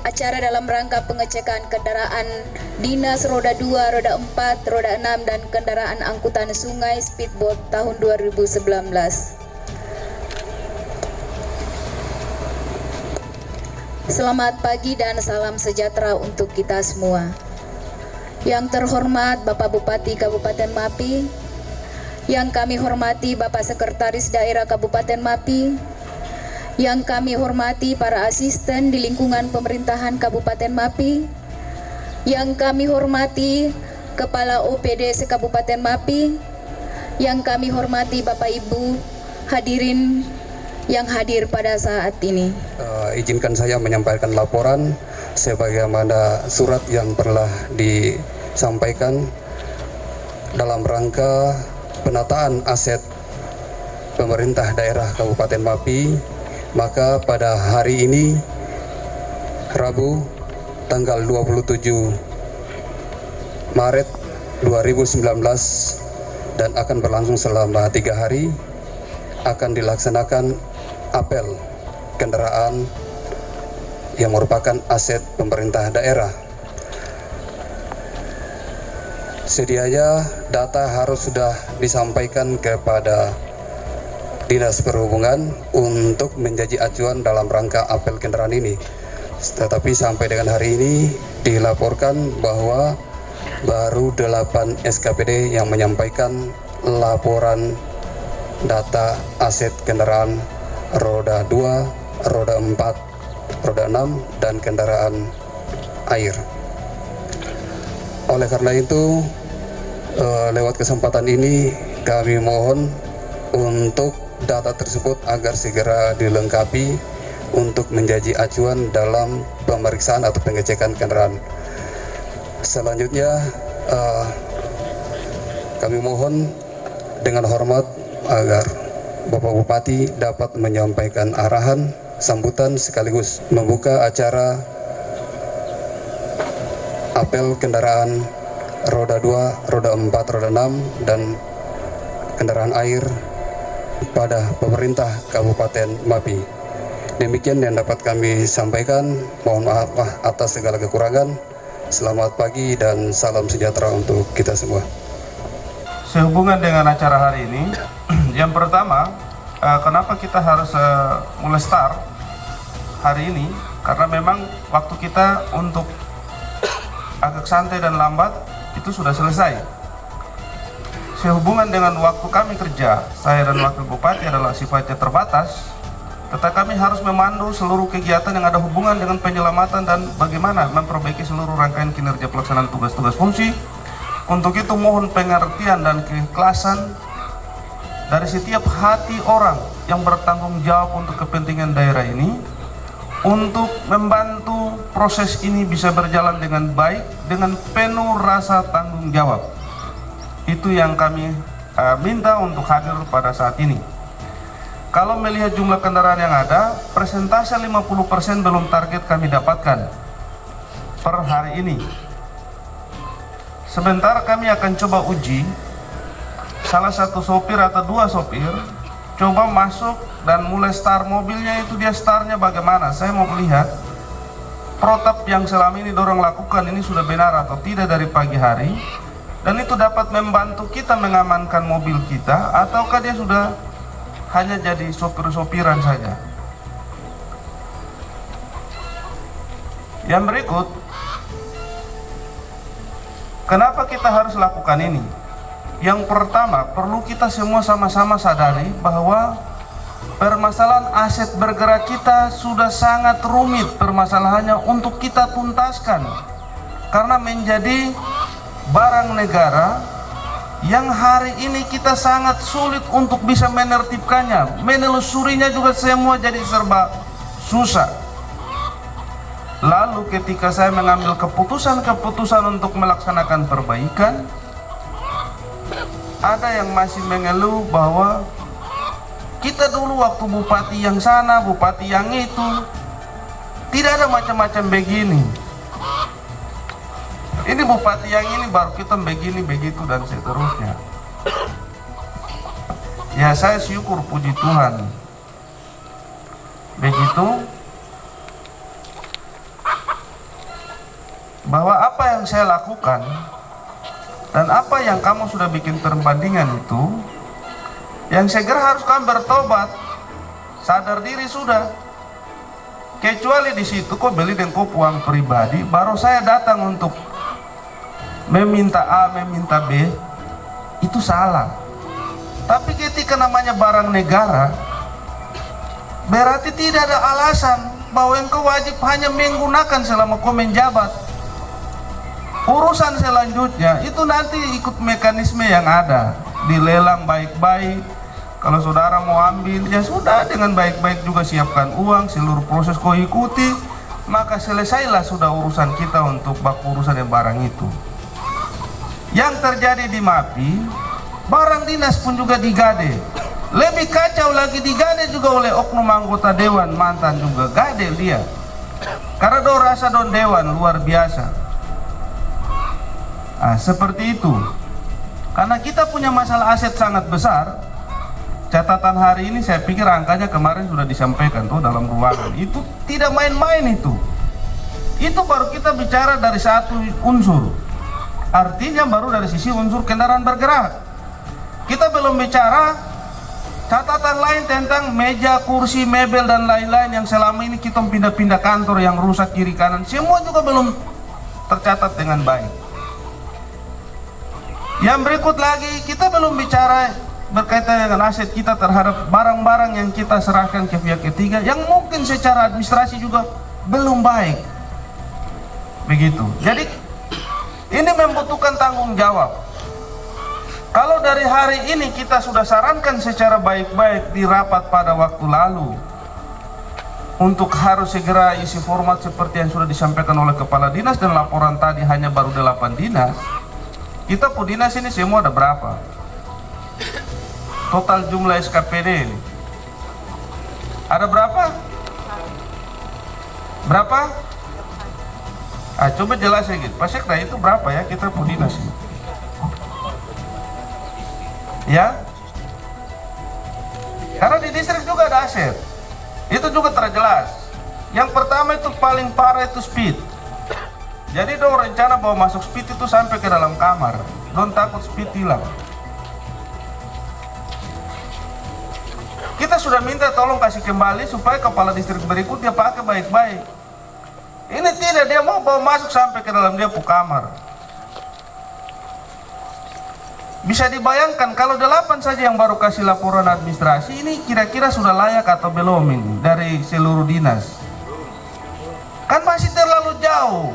Acara dalam rangka pengecekan kendaraan dinas roda 2, roda 4, roda 6 dan kendaraan angkutan sungai speedboat tahun 2019. Selamat pagi dan salam sejahtera untuk kita semua. Yang terhormat Bapak Bupati Kabupaten Mapi, yang kami hormati Bapak Sekretaris Daerah Kabupaten Mapi, yang kami hormati para asisten di lingkungan pemerintahan Kabupaten Mapi, yang kami hormati Kepala OPD se-Kabupaten Mapi, yang kami hormati Bapak Ibu hadirin yang hadir pada saat ini. Izinkan saya menyampaikan laporan sebagaimana surat yang telah disampaikan dalam rangka penataan aset pemerintah daerah Kabupaten Mapi. Maka pada hari ini, Rabu, tanggal 27 Maret 2019 dan akan berlangsung selama 3 hari, akan dilaksanakan apel kendaraan yang merupakan aset pemerintah daerah. Sedianya data harus sudah disampaikan kepada Dinas Perhubungan untuk menjadi acuan dalam rangka apel kendaraan ini. Tetapi sampai dengan hari ini dilaporkan bahwa baru 8 SKPD yang menyampaikan laporan data aset kendaraan roda 2, roda 4, roda 6 dan kendaraan air. Oleh karena itu, lewat kesempatan ini kami mohon untuk data tersebut agar segera dilengkapi untuk menjadi acuan dalam pemeriksaan atau pengecekan kendaraan. Selanjutnya kami mohon dengan hormat agar Bapak Bupati dapat menyampaikan arahan sambutan sekaligus membuka acara apel kendaraan roda 2, roda 4, roda 6 dan kendaraan air pada pemerintah Kabupaten Mapi. Demikian yang dapat kami sampaikan. Mohon maaf atas segala kekurangan. Selamat pagi dan salam sejahtera untuk kita semua. Sehubungan dengan acara hari ini, yang pertama, kenapa kita harus mulai start hari ini? Karena memang waktu kita untuk agak santai dan lambat itu sudah selesai. Sehubungan dengan waktu kami kerja, saya dan Wakil Bupati adalah sifatnya terbatas, tetapi kami harus memandu seluruh kegiatan yang ada hubungan dengan penyelamatan dan bagaimana memperbaiki seluruh rangkaian kinerja pelaksanaan tugas-tugas fungsi. Untuk itu mohon pengertian dan keikhlasan dari setiap hati orang yang bertanggung jawab untuk kepentingan daerah ini, untuk membantu proses ini bisa berjalan dengan baik, dengan penuh rasa tanggung jawab. Itu yang kami minta untuk hadir pada saat ini. Kalau melihat jumlah kendaraan yang ada, persentase 50% belum target kami dapatkan per hari ini. Sebentar kami akan coba uji salah satu sopir atau 2 sopir, coba masuk dan mulai start mobilnya, itu dia startnya bagaimana. Saya mau melihat protap yang selama ini dorong lakukan ini sudah benar atau tidak dari pagi hari. Dan itu dapat membantu kita mengamankan mobil kita, ataukah dia sudah hanya jadi sopir-sopiran saja. Yang berikut, kenapa kita harus lakukan ini? Yang pertama, perlu kita semua sama-sama sadari bahwa permasalahan aset bergerak kita sudah sangat rumit permasalahannya untuk kita tuntaskan. karena menjadi barang negara yang hari ini kita sangat sulit untuk bisa menertibkannya, menelusurinya juga semua jadi serba susah. Lalu ketika saya mengambil keputusan untuk melaksanakan perbaikan, ada yang masih mengeluh bahwa kita dulu waktu bupati yang sana, bupati yang itu, tidak ada macam-macam begini. Ini bupati yang ini baru kita begini, begitu, dan seterusnya. Ya, saya syukur, puji Tuhan. Begitu, bahwa apa yang saya lakukan dan apa yang kamu sudah bikin perbandingan itu, yang segera harus kamu bertobat, sadar diri sudah. Kecuali di situ kok beli dengan kok uang pribadi, baru saya datang untuk meminta A, meminta B, itu salah. Tapi ketika namanya barang negara, berarti tidak ada alasan bahwa engkau wajib hanya menggunakan selama kau menjabat. Urusan selanjutnya itu nanti ikut mekanisme yang ada, dilelang baik-baik. Kalau saudara mau ambil, ya sudah, dengan baik-baik juga siapkan uang, seluruh proses kau ikuti, maka selesailah sudah urusan kita untuk baku urusan yang barang itu. Yang terjadi di MAPI, barang dinas pun juga digade. Lebih kacau lagi, digade juga oleh oknum anggota dewan, mantan juga gade dia. Karena do rasa don dewan luar biasa. Nah, seperti itu. Karena kita punya masalah aset sangat besar. Catatan hari ini saya pikir angkanya kemarin sudah disampaikan tuh dalam ruangan. Itu tidak main-main itu. Itu baru kita bicara dari satu unsur. Artinya baru dari sisi unsur kendaraan bergerak. Kita belum bicara catatan lain tentang meja, kursi, mebel, dan lain-lain yang selama ini kita pindah-pindah kantor yang rusak kiri kanan. Semua juga belum tercatat dengan baik. Yang berikut lagi, kita belum bicara berkaitan dengan aset kita terhadap barang-barang yang kita serahkan ke pihak ketiga yang mungkin secara administrasi juga belum baik. Begitu. Jadi ini membutuhkan tanggung jawab. Kalau dari hari ini kita sudah sarankan secara baik-baik di rapat pada waktu lalu untuk harus segera isi format seperti yang sudah disampaikan oleh kepala dinas, dan laporan tadi hanya baru 8 dinas. Kita po dinas ini semua ada berapa? Total jumlah SKPD ini ada berapa? Berapa? Coba jelasin gitu. Pak Sekda, itu berapa ya kita po dinas ini? Ya? Karena di distrik juga ada aset. Itu juga terjelas. Yang pertama itu paling parah itu speed. Jadi dong rencana bawa masuk speed itu sampai ke dalam kamar. Don takut speed hilang. Kita sudah minta tolong kasih kembali supaya kepala distrik berikutnya pakai baik-baik. Ini tidak, dia mau bawa masuk sampai ke dalam dia kamar. Bisa dibayangkan kalau 8 saja yang baru kasih laporan administrasi, ini kira-kira sudah layak atau belum ini dari seluruh dinas? Kan masih terlalu jauh.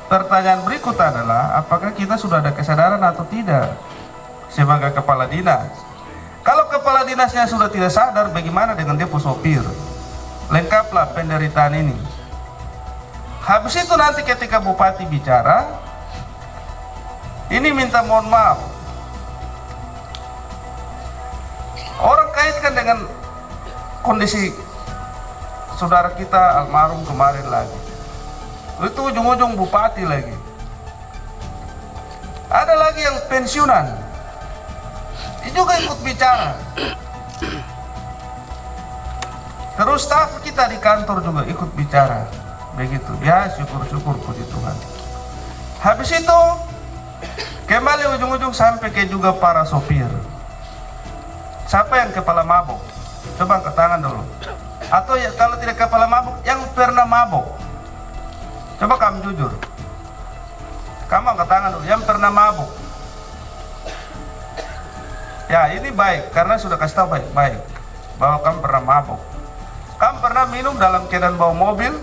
Pertanyaan berikut adalah, apakah kita sudah ada kesadaran atau tidak sebagai kepala dinas? Kalau kepala dinasnya sudah tidak sadar, bagaimana dengan dia sopir? Lengkaplah penderitaan ini. Habis itu nanti ketika bupati bicara, ini minta mohon maaf. Orang kaitkan dengan kondisi saudara kita almarhum kemarin lagi. Itu ujung-ujung bupati lagi. Ada lagi yang pensiunan. Itu juga ikut bicara. Terus staf kita di kantor juga ikut bicara. Begitu. Ya, syukur-syukur puji Tuhan. Habis itu kembali ujung-ujung sampai ke juga para sopir. Siapa yang kepala mabuk? Coba angkat tangan dulu. Atau ya, kalau tidak kepala mabuk, yang pernah mabuk. Coba kamu jujur. Kamu angkat tangan dulu, yang pernah mabuk. Ya, ini baik, karena sudah kasih tahu baik-baik bahwa kamu pernah mabuk. Kamu pernah minum dalam keadaan bawa mobil?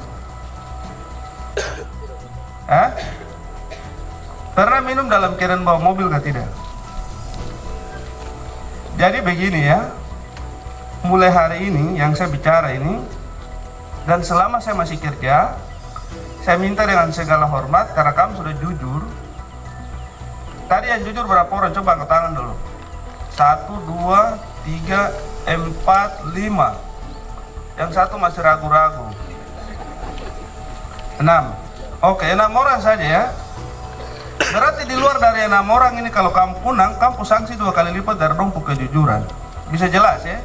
Pernah minum dalam keadaan bawa mobil kah? Tidak. Jadi begini ya, mulai hari ini yang saya bicara ini, dan selama saya masih kerja, saya minta dengan segala hormat, karena kamu sudah jujur. Tadi yang jujur berapa orang? Coba angkat tangan dulu. 1, 2, 3, 4, 5. Yang satu masih ragu-ragu. 6. Oke, 6 orang saja ya. Berarti di luar dari 6 orang ini, kalau kamu punang, kamu sanksi 2 kali lipat dari dompu kejujuran. Bisa jelas ya?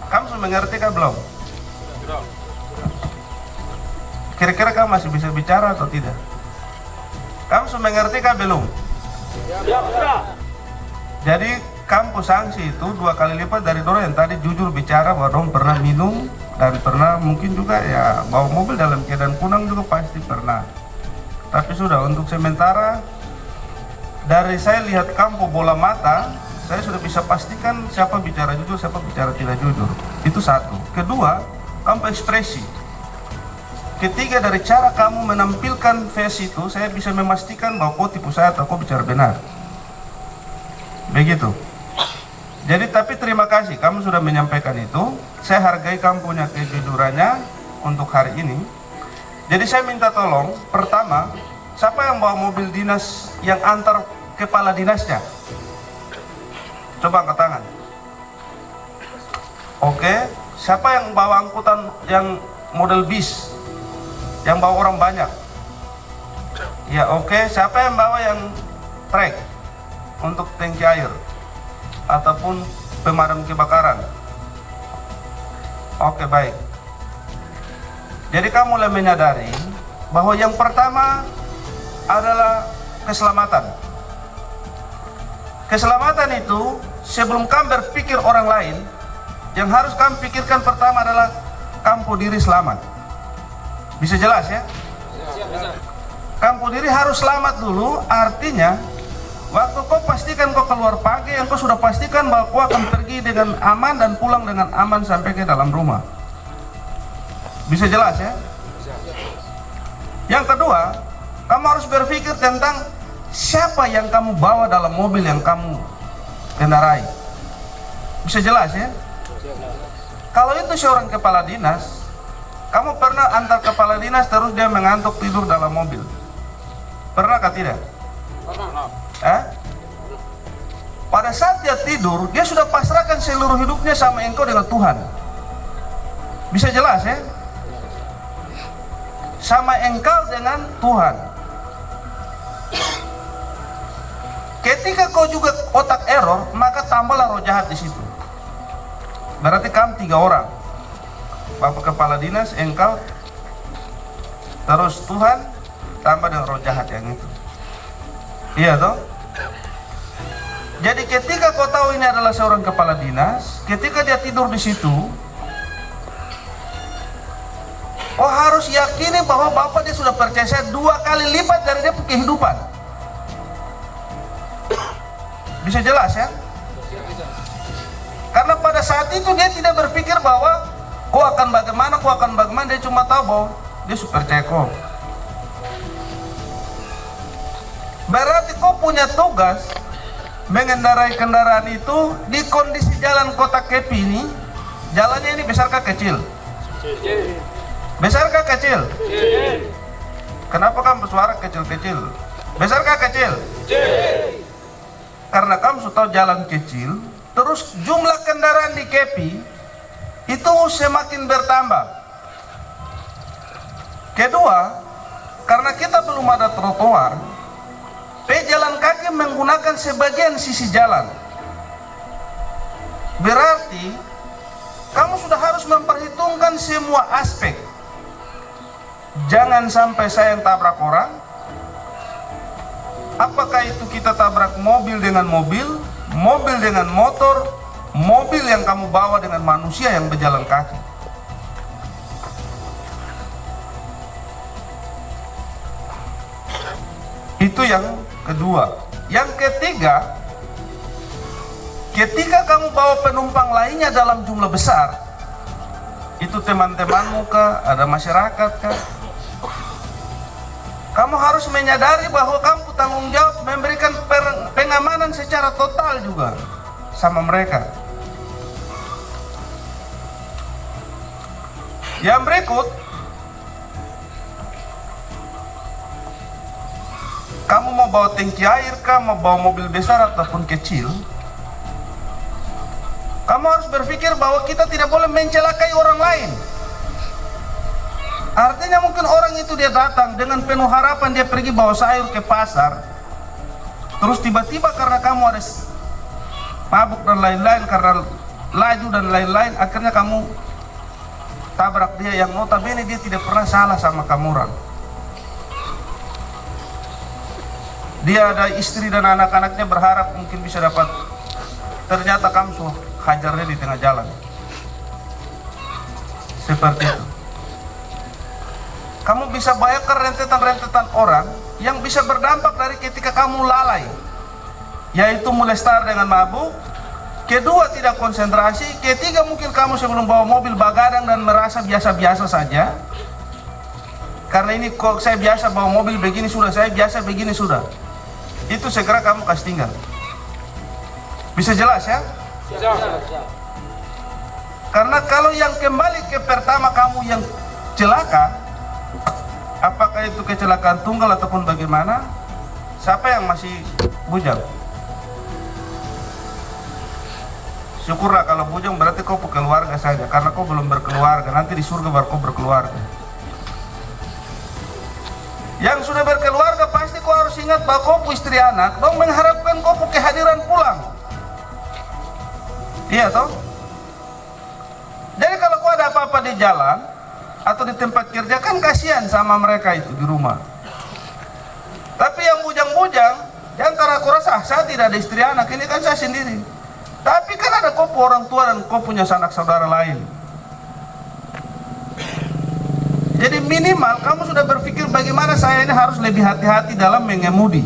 Kamu sudah mengerti kah belum? Kira-kira kamu masih bisa bicara atau tidak? Kamu sudah mengerti kah belum? Jadi kamu sanksi itu 2 kali lipat dari orang yang tadi jujur bicara bahwa dong pernah minum dan pernah mungkin juga ya bawa mobil dalam keadaan punang juga pasti pernah. Tapi sudah, untuk sementara dari saya lihat kamu bola mata, saya sudah bisa pastikan siapa bicara jujur, siapa bicara tidak jujur. Itu satu. Kedua, kamu ekspresi. Ketiga, dari cara kamu menampilkan face itu, saya bisa memastikan bahwa kau tipu saya atau kau bicara benar. Begitu. Jadi tapi terima kasih kamu sudah menyampaikan itu. Saya hargai kamu punya kejujurannya untuk hari ini. Jadi saya minta tolong, pertama, siapa yang bawa mobil dinas yang antar kepala dinasnya? Coba angkat tangan. Oke, siapa yang bawa angkutan yang model bis, yang bawa orang banyak? Ya oke, siapa yang bawa yang trek untuk tangki air ataupun pemadam kebakaran? Oke, baik. Jadi kamu mulai menyadari bahwa yang pertama adalah keselamatan. Keselamatan itu sebelum kamu berpikir orang lain, yang harus kamu pikirkan pertama adalah kamu diri selamat. Bisa jelas ya? Kamu diri harus selamat dulu, artinya waktu kau pastikan kau keluar pagi, yang kau sudah pastikan bahwa kau akan pergi dengan aman dan pulang dengan aman sampai ke dalam rumah. Bisa jelas ya? Yang kedua, kamu harus berpikir tentang siapa yang kamu bawa dalam mobil yang kamu kendarai. Bisa jelas ya? Kalau itu seorang kepala dinas, kamu pernah antar kepala dinas terus dia mengantuk tidur dalam mobil? Pernahkah tidak? Pada saat dia tidur, dia sudah pasrahkan seluruh hidupnya sama engkau dengan Tuhan. Bisa jelas ya? Sama engkau dengan Tuhan. Ketika kau juga otak error, maka tambahlah roh jahat di situ. Berarti kamu 3 orang. Bapak kepala dinas, engkau, terus Tuhan, tambah dengan roh jahat yang itu. Iya toh? Jadi ketika kau tahu ini adalah seorang kepala dinas, ketika dia tidur di situ, kau harus yakini bahwa Bapak dia sudah percaya 2 kali lipat dari dia kehidupan. Bisa jelas ya? Karena pada saat itu dia tidak berpikir bahwa kau akan bagaimana, dia cuma tahu bahwa dia super percaya kau. Berarti kau punya tugas mengendarai kendaraan itu di kondisi jalan kota Kepi ini. Jalannya ini besarkah kecil? Besarkah kecil? Kenapa kamu bersuara kecil-kecil? Besarkah kecil? Karena kamu sudah tahu jalan kecil, terus jumlah kendaraan di Kepi itu semakin bertambah. Kedua, karena kita belum ada trotoar, pejalan kaki menggunakan sebagian sisi jalan. Berarti kamu sudah harus memperhitungkan semua aspek. Jangan sampai saya yang tabrak orang. Apakah itu kita tabrak mobil dengan mobil, mobil dengan motor, mobil yang kamu bawa dengan manusia yang berjalan kaki. Itu yang kedua. Yang ketiga, ketika kamu bawa penumpang lainnya dalam jumlah besar, itu teman-temanmu kah, ada masyarakat kah, kamu harus menyadari bahwa kamu bertanggung jawab memberikan pengamanan secara total juga sama mereka. Yang berikut, kamu mau bawa tangki air kah, mau bawa mobil besar ataupun kecil, kamu harus berpikir bahwa kita tidak boleh mencelakai orang lain. Artinya mungkin orang itu dia datang dengan penuh harapan, dia pergi bawa sayur ke pasar, terus tiba-tiba karena kamu ada mabuk dan lain-lain, karena laju dan lain-lain, akhirnya kamu tabrak dia yang notabene dia tidak pernah salah sama kamu orang. Dia ada istri dan anak-anaknya berharap mungkin bisa dapat, ternyata kamu sudah hajarnya di tengah jalan. Seperti itu. Kamu bisa bayarkan rentetan-rentetan orang yang bisa berdampak dari ketika kamu lalai, yaitu mulai start dengan mabuk, kedua tidak konsentrasi, ketiga mungkin kamu sebelum bawa mobil bagadang dan merasa biasa-biasa saja, karena ini kok saya biasa bawa mobil begini sudah, saya biasa begini sudah, itu segera kamu kasih tinggal. Bisa jelas ya? Karena kalau yang kembali ke pertama kamu yang celaka, apakah itu kecelakaan tunggal ataupun bagaimana, siapa yang masih bujang? Syukurlah kalau bujang, berarti kau keluarga saja, karena kau belum berkeluarga, nanti di surga baru kau berkeluarga. Yang sudah berkeluarga pasti kau harus ingat bahwa kau istri anak dong mengharapkan kau kehadiran pulang. Iya toh? Jadi kalau kau ada apa-apa di jalan atau di tempat kerja, kan kasihan sama mereka itu di rumah. Tapi yang bujang-bujang, yang karena aku rasa saya tidak ada istri anak, ini kan saya sendiri. Tapi kan ada kau orang tua dan kau punya sanak saudara lain. Jadi minimal kamu sudah berpikir bagaimana saya ini harus lebih hati-hati dalam mengemudi.